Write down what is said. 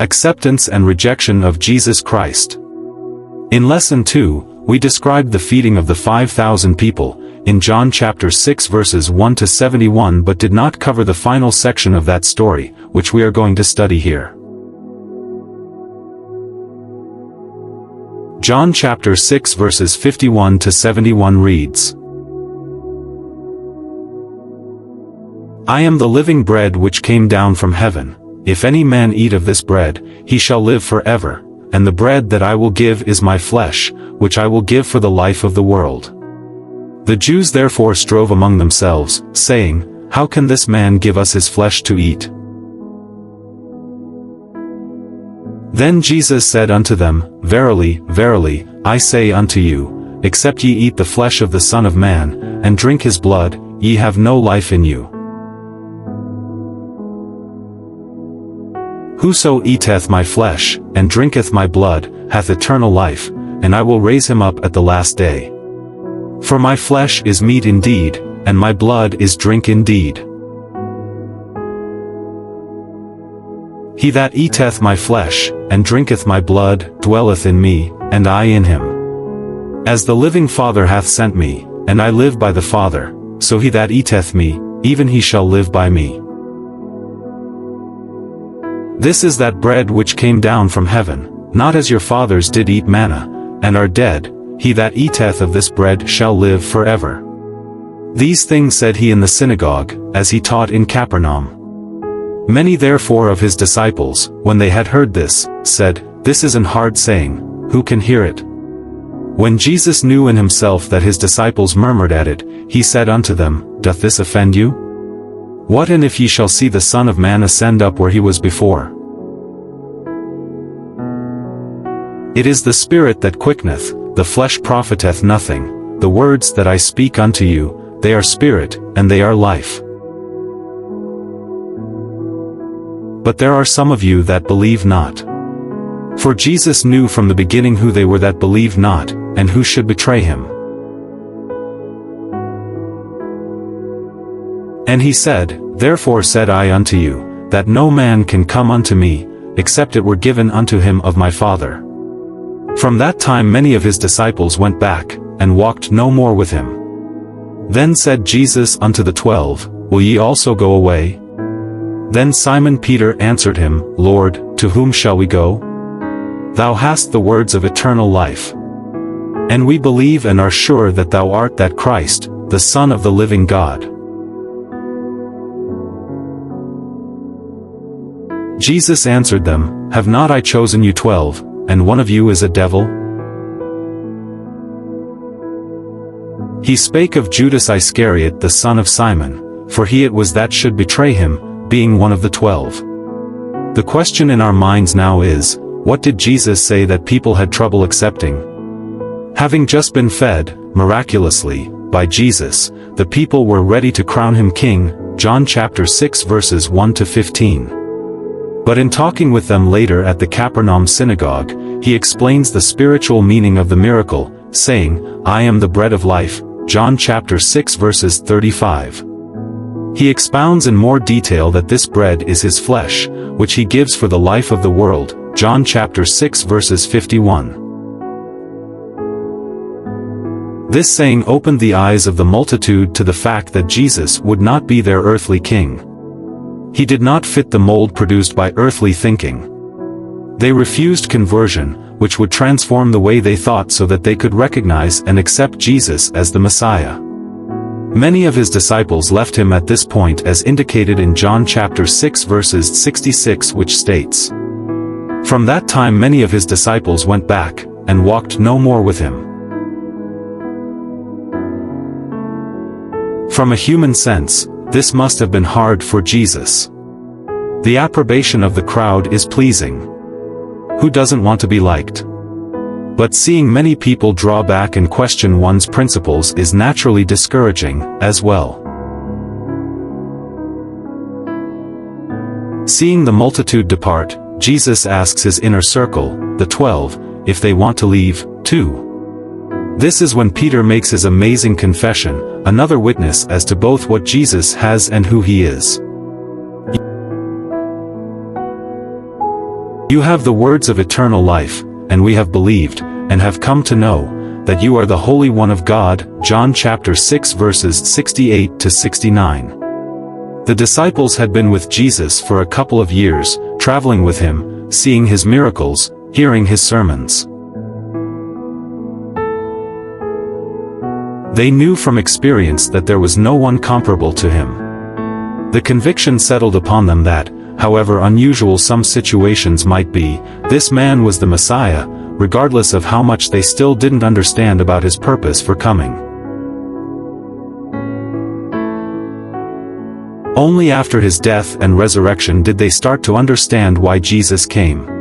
Acceptance and rejection of Jesus Christ. In Lesson 2, we described the feeding of the 5,000 people, in John chapter 6 verses 1 to 71, but did not cover the final section of that story, which we are going to study here. John chapter 6 verses 51 to 71 reads, I am the living bread which came down from heaven. If any man eat of this bread, he shall live forever, and the bread that I will give is my flesh, which I will give for the life of the world. The Jews therefore strove among themselves, saying, How can this man give us his flesh to eat? Then Jesus said unto them, Verily, verily, I say unto you, except ye eat the flesh of the Son of Man, and drink his blood, ye have no life in you. Whoso eateth my flesh, and drinketh my blood, hath eternal life, and I will raise him up at the last day. For my flesh is meat indeed, and my blood is drink indeed. He that eateth my flesh, and drinketh my blood, dwelleth in me, and I in him. As the living Father hath sent me, and I live by the Father, so he that eateth me, even he shall live by me. This is that bread which came down from heaven, not as your fathers did eat manna, and are dead. He that eateth of this bread shall live forever. These things said he in the synagogue, as he taught in Capernaum. Many therefore of his disciples, when they had heard this, said, This is an hard saying, who can hear it? When Jesus knew in himself that his disciples murmured at it, he said unto them, Doth this offend you? What and if ye shall see the Son of Man ascend up where he was before? It is the Spirit that quickeneth, the flesh profiteth nothing. The words that I speak unto you, they are spirit, and they are life. But there are some of you that believe not. For Jesus knew from the beginning who they were that believed not, and who should betray him. And he said, Therefore said I unto you, that no man can come unto me, except it were given unto him of my Father. From that time many of his disciples went back, and walked no more with him. Then said Jesus unto the 12, Will ye also go away? Then Simon Peter answered him, Lord, to whom shall we go? Thou hast the words of eternal life. And we believe and are sure that thou art that Christ, the Son of the living God. Jesus answered them, Have not I chosen you 12, and one of you is a devil? He spake of Judas Iscariot the son of Simon, for he it was that should betray him, being one of the 12. The question in our minds now is, what did Jesus say that people had trouble accepting? Having just been fed, miraculously, by Jesus, the people were ready to crown him king, John chapter 6 verses 1 to 15. But in talking with them later at the Capernaum synagogue, he explains the spiritual meaning of the miracle, saying, I am the bread of life, John chapter 6 verses 35. He expounds in more detail that this bread is his flesh, which he gives for the life of the world, John chapter 6 verses 51. This saying opened the eyes of the multitude to the fact that Jesus would not be their earthly king. He did not fit the mold produced by earthly thinking. They refused conversion, which would transform the way they thought so that they could recognize and accept Jesus as the Messiah. Many of his disciples left him at this point as indicated in John chapter 6 verses 66, which states, From that time many of his disciples went back, and walked no more with him. From a human sense, this must have been hard for Jesus. The approbation of the crowd is pleasing. Who doesn't want to be liked? But seeing many people draw back and question one's principles is naturally discouraging, as well. Seeing the multitude depart, Jesus asks his inner circle, the 12, if they want to leave, too. This is when Peter makes his amazing confession, another witness as to both what Jesus has and who he is. You have the words of eternal life, and we have believed, and have come to know, that you are the Holy One of God. John chapter 6 verses 68 to 69. The disciples had been with Jesus for a couple of years, traveling with him, seeing his miracles, hearing his sermons. They knew from experience that there was no one comparable to him. The conviction settled upon them that, however unusual some situations might be, this man was the Messiah, regardless of how much they still didn't understand about his purpose for coming. Only after his death and resurrection did they start to understand why Jesus came.